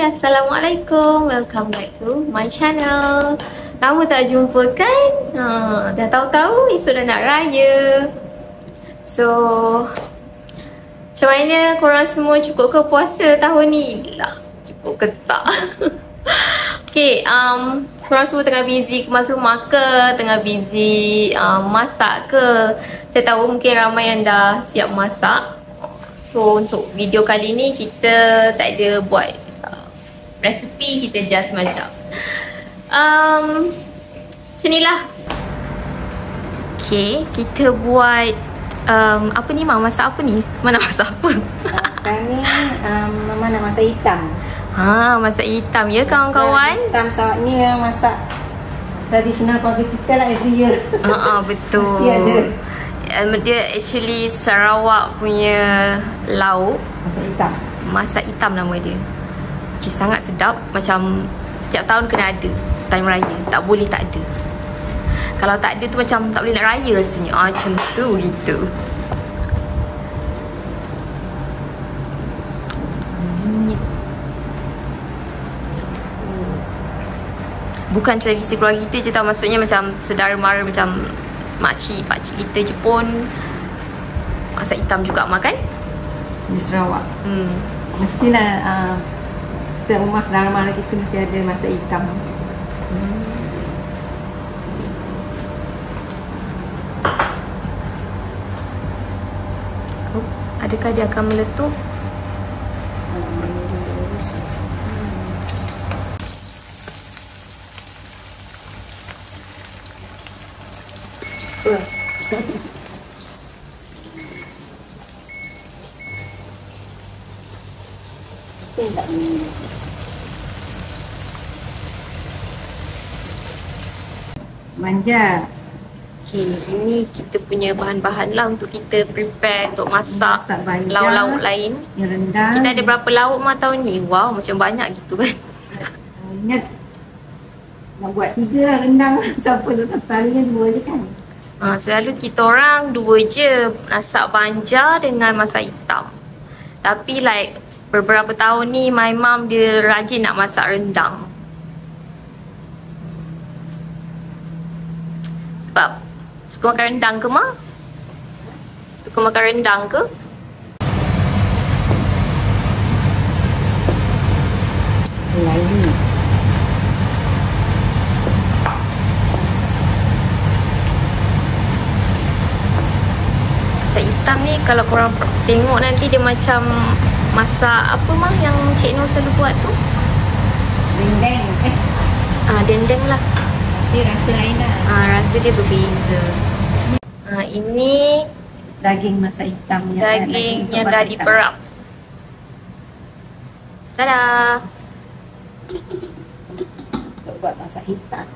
Assalamualaikum. Welcome back to my channel. Lama tak jumpa kan? Dah tahu-tahu esok dah nak raya. So, macam mana korang semua, cukup ke puasa tahun ni? Lah, cukup ke tak? Okay, korang semua tengah busy kemas rumah ke? Tengah busy masak ke? Saya tahu mungkin ramai yang dah siap masak. So, untuk video kali ni kita tak ada buat resipi, kita just macam macam ni lah. Okay, kita buat apa ni Mak? Masak apa ni? Mana masak apa? Sekarang ni Mama nak masak hitam. Masak hitam ya kawan-kawan? Hitam sawak ni yang masak tradisional keluarga kita lah every year. Betul. Mesti ada. Dia actually Sarawak punya lauk Masak hitam. Masak hitam nama dia. Sangat sedap. Macam setiap tahun kena ada time raya. Tak boleh tak ada. Kalau tak ada tu macam tak boleh nak raya rasanya. Macam tu gitu. Bukan tradisi keluarga kita je tau. Maksudnya macam saudara mara, macam makcik, pakcik kita je pun masak hitam juga makan Di Sarawak. Mestilah setiap rumah saudara mara kita mesti ada masak hitam. Adakah dia akan meletup? Manja. Okay, ini kita punya bahan-bahan lah untuk kita prepare untuk masak lauk-lauk lain. Yang rendang. Kita ada berapa lauk Mak tahun ni? Wow, macam banyak gitu kan. Ingat nak buat 3 lah rendang. Siapa selalunya 2 je kan? Selalu kita orang 2 je, masak banja dengan masak hitam. Tapi like beberapa tahun ni my mum dia rajin nak masak rendang. Sebab suka makan rendang ke Mak? Suka makan rendang ke? Lain. Masak hitam ni kalau korang tengok nanti dia macam masak apa Mak yang Cik Nur selalu buat tu? Dendeng. Dendeng lah. Tapi rasa lain lah. Rasa dia berbeza. Ini Daging masak hitam. daging yang dah diperap. Tada! Untuk buat masak hitam.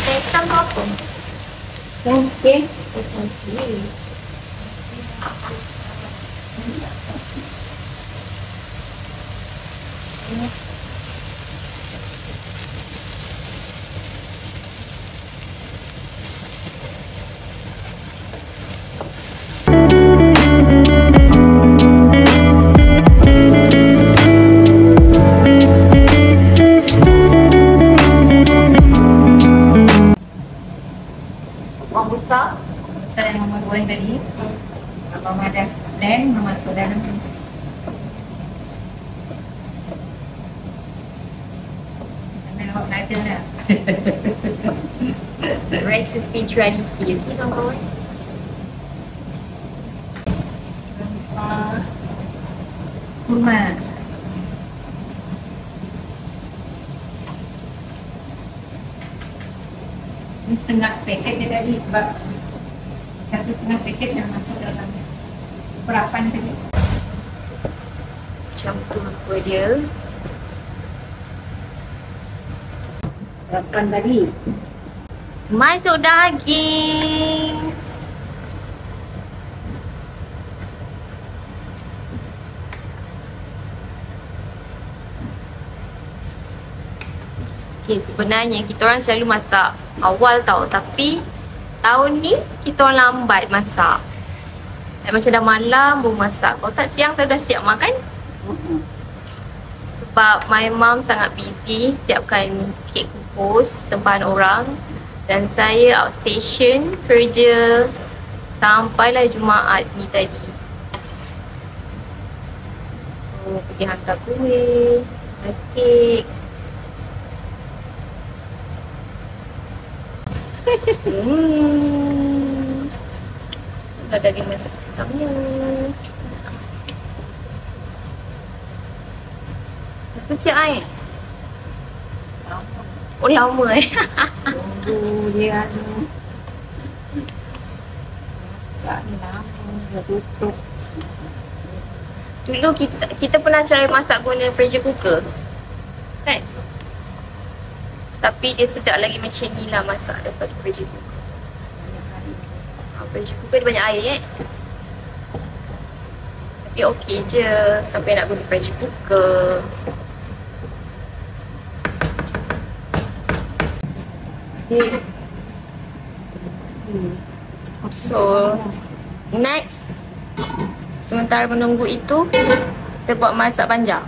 Hitam tu apa? Okay. Bawang besar. Saya yang Mama goreng tadi. Mama dah blend, Mama masuk dalam. Sambil awak belajar dah. Resipi tradisi. Okay kawan-kawan. Kurma. Ini setengah paket je tadi sebab 1,5 paket yang masuk dalam perapan tadi. Macam tu rupa dia. Perapan tadi. Masuk daging. Okay, sebenarnya kita orang selalu masak awal tau. Tapi tahun ni kita orang lambat masak. Macam dah malam baru masak. Kalau tak siang saya dah siap makan. Sebab my mom sangat busy siapkan kek kukus tempahan orang. Dan saya outstation kerja sampailah Jumaat ni tadi. So pergi hantar kuih, kek. Dah daging masak hitamnya. Dah tu siap air? Oh lama Tunggu dia masak ni lama, dia tutup. Dulu kita pernah try masak guna pressure cooker kan? Tapi dia sedap lagi macam ni lah masak daripada pressure cooker. Pressure cooker dia banyak air Tapi okey je sampai nak guna pressure cooker. So next, sementara menunggu itu, kita buat masak banjar.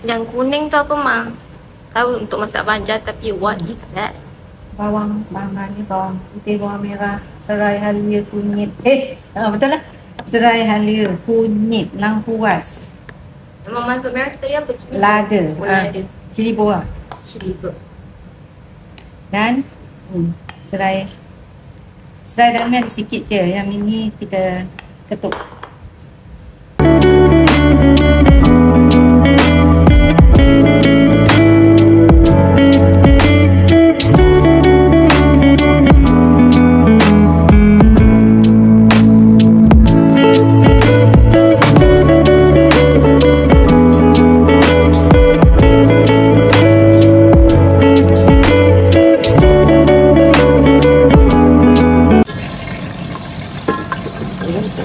Yang kuning tu apa Ma? Tahu untuk masak banjar tapi what is that? Bawang ni bawang putih, bawang merah, serai halia, kunyit. Betul lah. Serai halia, kunyit, langkuas. Memang masuk merah tadi apa? Cili Lada. lada. Cili bawang. Cili bawang. Dan serai dalam ni ada sikit je. Yang ini kita ketuk.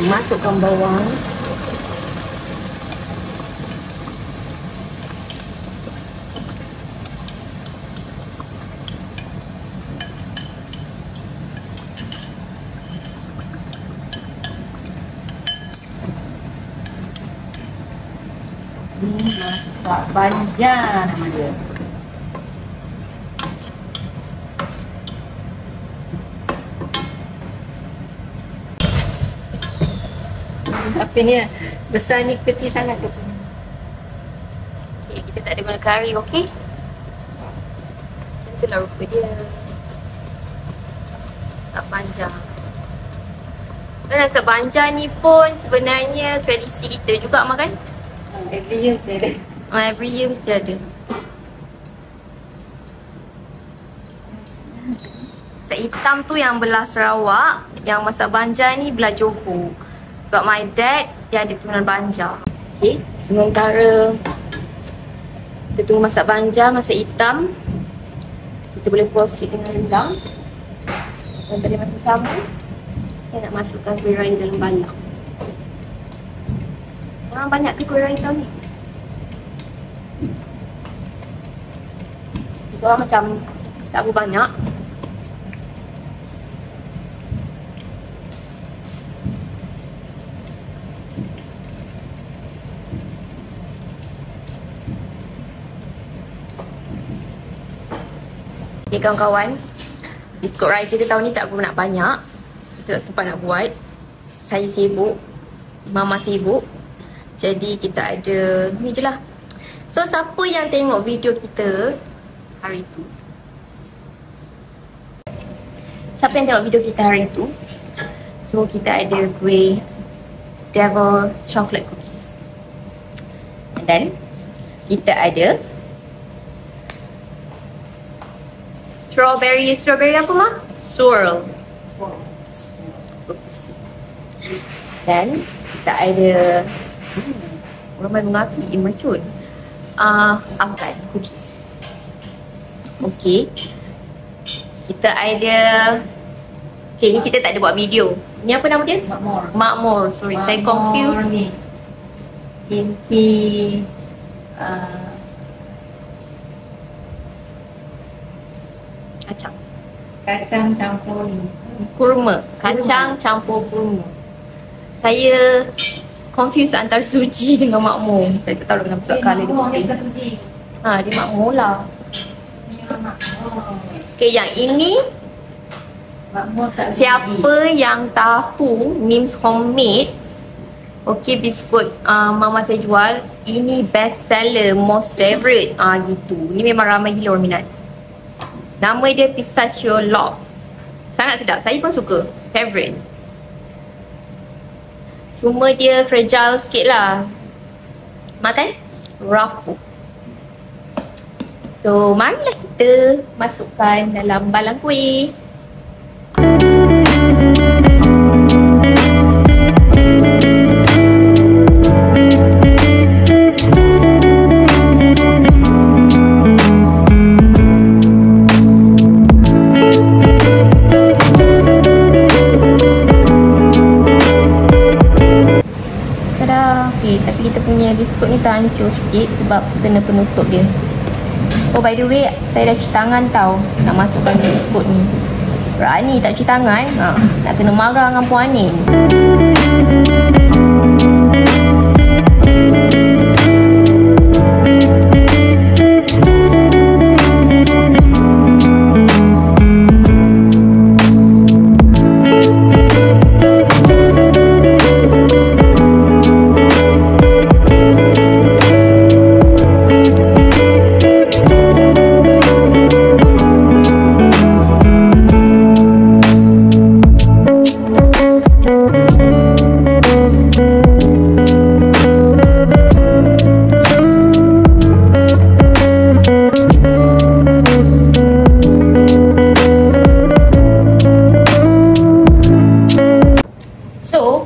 Masukkan bawang. Masak banjar nama dia. Apa ni? Besar ni kecil sangat tu. Okay, kita tak ada guna kari, okey? Macam tu lah rupa dia. Masak banjar. Dan masak banjar ni pun sebenarnya tradisi kita juga makan. Every year mesti ada. Every year mesti ada. Masak hitam tu yang belah Sarawak. Yang masak banjar ni belah Johor. Sebab my dad, dia ada keturunan banjar. Okay, sementara kita tunggu masak banjar, masak hitam, kita boleh proceed dengan rendang. Dan tadi masa sama, saya nak masukkan kuih raya dalam balang. Orang banyak ke kuih raya tau ni? Kita orang macam tak berapa banyak. Okay kawan-kawan, biskut raya kita tahun ni tak perlu nak banyak. Kita tak sempat nak buat. Saya sibuk, Mama sibuk. Jadi kita ada ni je lah. So siapa yang tengok video kita hari tu, siapa yang tengok video kita hari tu, so kita ada kuih Devil Chocolate Cookies. And then kita ada strawberry apa mah? Swirl. Dan kita ada orang main bunga api, mercun. Afghan cookies. Okay. Kita ada. Okay, ni kita tak ada buat video. Ni apa nama dia? Makmur. Makmur. Sorry, saya confused. Ni. Tempe. Kacang. Kacang campur ni. Kurma. Kacang campur kurma. Saya confused antara suji dengan makmur. Saya tak tahu kenapa sebab colour dia Makmur ni putih. bukan suji. Dia makmur lah. Makmur. Okay, yang ini Makmur tak siapa yang tahu Nims Homemade, okay, biskut mama saya jual, ini best seller, most favorite, gitu. Ni memang ramai gila orang minat. Nama dia Pistachio Lock. Sangat sedap, saya pun suka, favorite. Cuma dia fragile sikit lah. Makan rapuh. So, marilah kita masukkan dalam balang kuih. Tapi kita punya biskut ni terhancur sikit sebab kena penutup dia. Oh, by the way, saya dah cuci tangan tau nak masukkan biskut ni. Rani tak cuci tangan, nak kena marah dengan Puan Anin.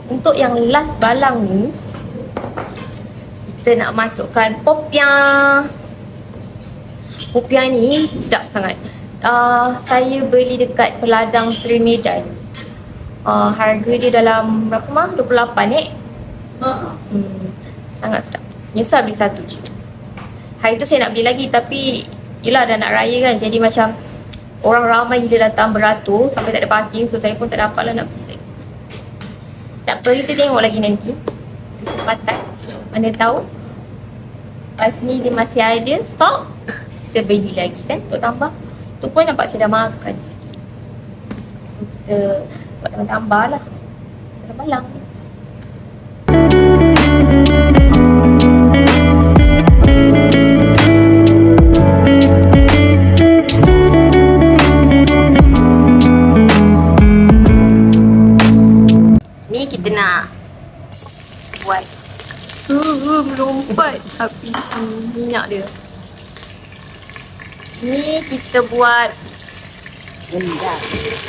Untuk yang last balang ni, kita nak masukkan popiah. Popiah ni sedap sangat. Saya beli dekat Peladang Seri Medan. Harga dia dalam berapa mah? 28 sangat sedap. Nyesal beli satu je. Hari tu saya nak beli lagi tapi yelah dah nak raya kan, jadi macam orang ramai gila datang beratur sampai tak ada parking, so saya pun tak dapat lah nak beli lagi. Tak apa, kita tengok lagi nanti kesempatan, mana tahu pas ni dia masih ada stok, kita beli lagi kan untuk tambah. Tu pun nampak saya dah makan sikit, so kita buat tambah lah dalam balang. Ni kita nak buat melompat api minyak dia. Ni kita buat rendang.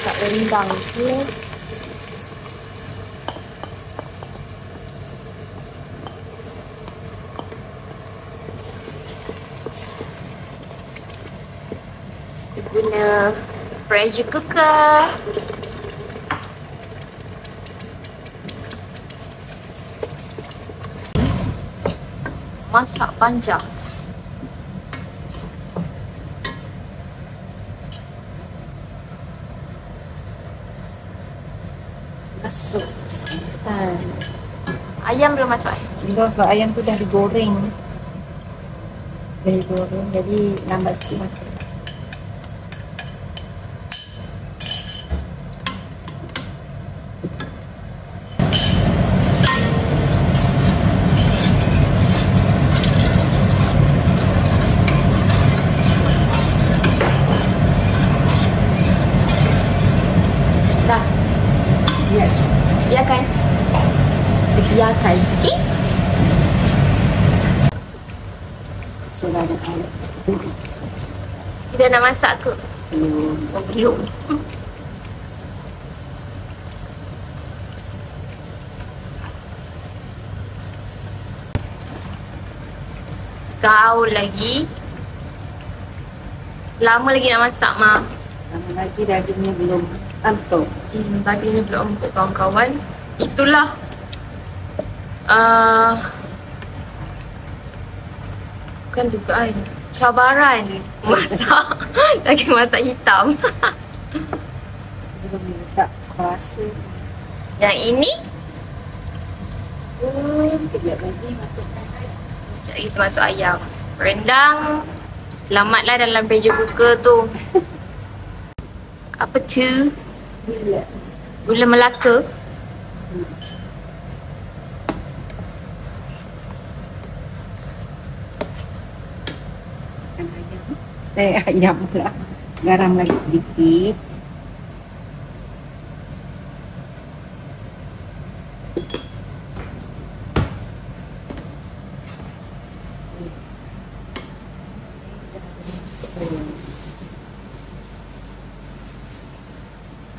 Tak rendang tu kita guna pressure cooker. Masak panjang. Masuk santan. Ayam belum masak. Belum, sebab ayam tu dah digoreng. Dah digoreng, jadi lambat sikit masak. Dah. Yes. Biarkan. Biarkan. Okay? Selada air. Kita nak masak ke? Belum. Oh, belum. Gaul lagi. Lama lagi nak masak, Ma. Lama lagi dagingnya belum empuk. Dagingnya belum empuk kawan-kawan. Itulah bukan dugaan, cabaran masak daging masak hitam. Belum letak rasa. Yang ini Sekejap lagi masukkan air. sekejap lagi kita masuk ayam. Rendang. Selamatlah dalam pressure cooker tu. Apa tu? Gula. Gula Melaka. Masukkan ayam. Ayam pula. Garam lagi sedikit.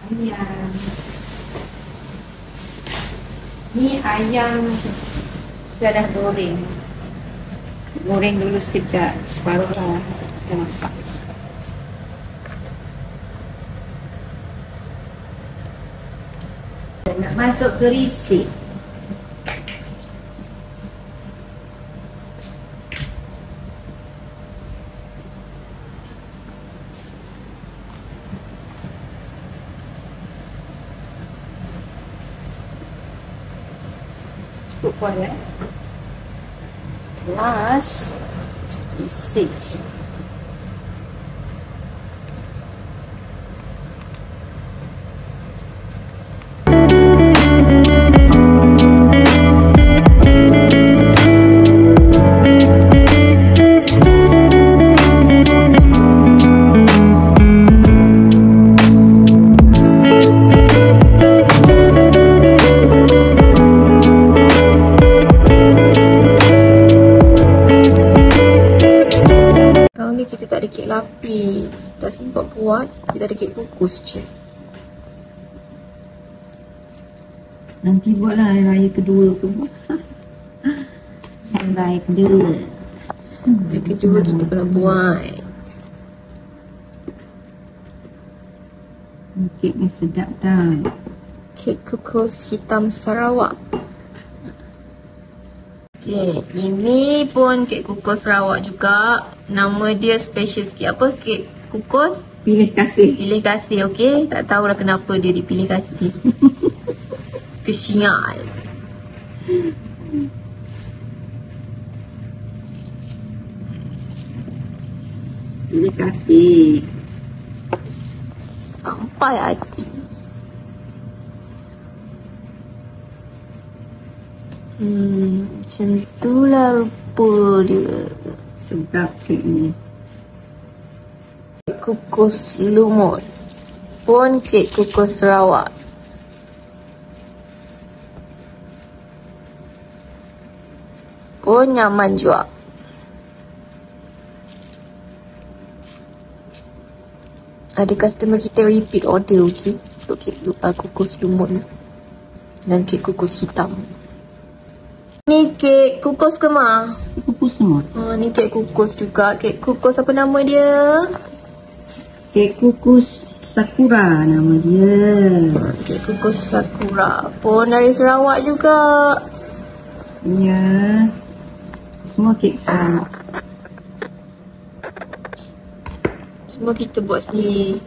Ayam. Ni ayam kita dah goreng. Goreng dulu sekejap. Separuh lah. Kita masak. Nak masuk ke risik. Cukup kuat Plus risik. Kita tak ada kek lapis. Tak sempat buat. Kita ada kek kukus je. Nanti buatlah hari raya kedua ke. Hari raya kedua. Hari kedua kita pernah buat. Kek ni sedap tak? Kek kukus hitam Sarawak. Okay, ini pun kek kukus Sarawak juga. Nama dia special sikit. Apa? Kek kukus? Pilih kasih. Pilih kasih, okey? Tak tahulah kenapa dia dipilih kasih. Kesian. Pilih kasih. Sampai hati. Macam itulah rupa dia. Sedap kek ni. Kek kukus lumut. Pun kek kukus Sarawak. Pun nyaman juga. Ada customer kita repeat order, okey? Untuk kek kukus lumut ni. Dan kek kukus hitam. Ni kek kukus ke Ma? Kukus semua. Ni kek kukus juga. Kek kukus apa nama dia? Kek kukus Sakura nama dia. Kek kukus Sakura. Pun dari Sarawak juga. Ya. Semua kek Sarawak. Semua kita buat sendiri.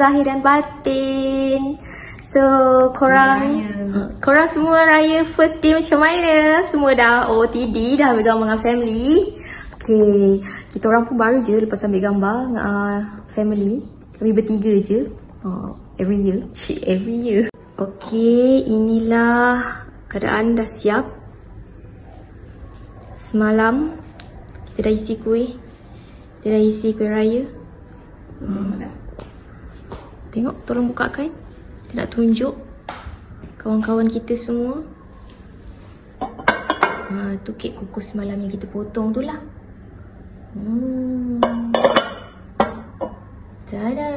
lahir dan batin. So korang semua raya first day macam mana? Semua dah OOTD, dah ambil gambar dengan family. Okay, kita orang pun baru je lepas ambil gambar dengan family. Kami bertiga je. Every year. Okay, inilah keadaan dah siap. Semalam kita dah isi kuih. Kita dah isi kuih raya. Tengok, tolong bukakan. Kita nak tunjuk kawan-kawan kita semua. Tu kek kukus semalam yang kita potong tu lah. Tada.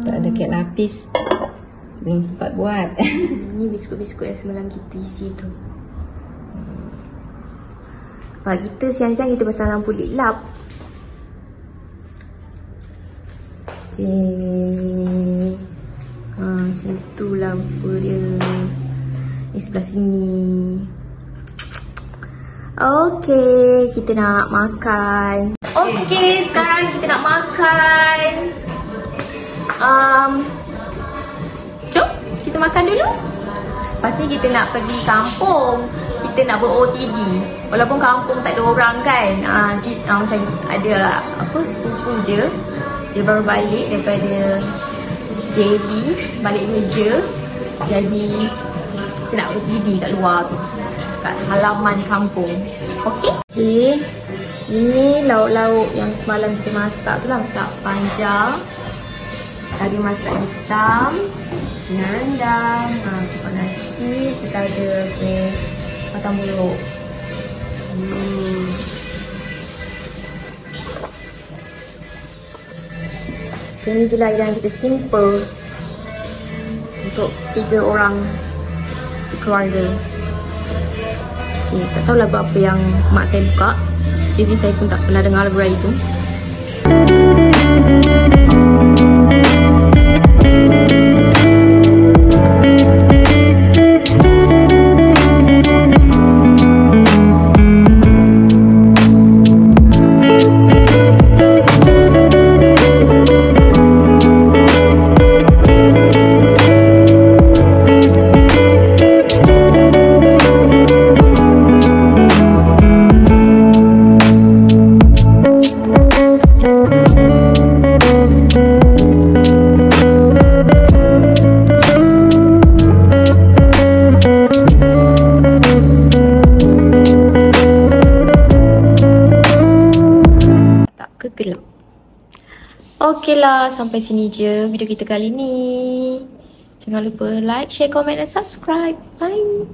Tak ada kek lapis. Belum sempat buat. Ni biskut-biskut yang semalam kita isi tu. Pak kita siang-siang kita pasang lampu lit lap. Macam tu lampu dia. Ni sebelah sini. Okay, kita nak makan. Okay, sekarang kita nak makan. Jom, kita makan dulu. Lepas ni kita nak pergi kampung. Kita nak ber-OTD. Walaupun kampung tak ada orang kan. Macam ada sepupu je. Dia baru balik daripada JB. Balik kerja. Jadi kita nak OTD kat luar tu. Kat halaman kampung. Okay. Okay. Ini lauk-lauk yang semalam kita masak tu lah. Masak panjang. Ada masak hitam, dengan rendang, kita nasi, kita ada batang buluk. So ni je lah hidangan kita, simple untuk 3 orang keluarga. Okay, tak tahu lagu apa yang mak saya buka. Seriously saya pun tak pernah dengar lagu raya tu. Gelap. Okey lah, sampai sini je video kita kali ni. Jangan lupa like, share, komen dan subscribe. Bye.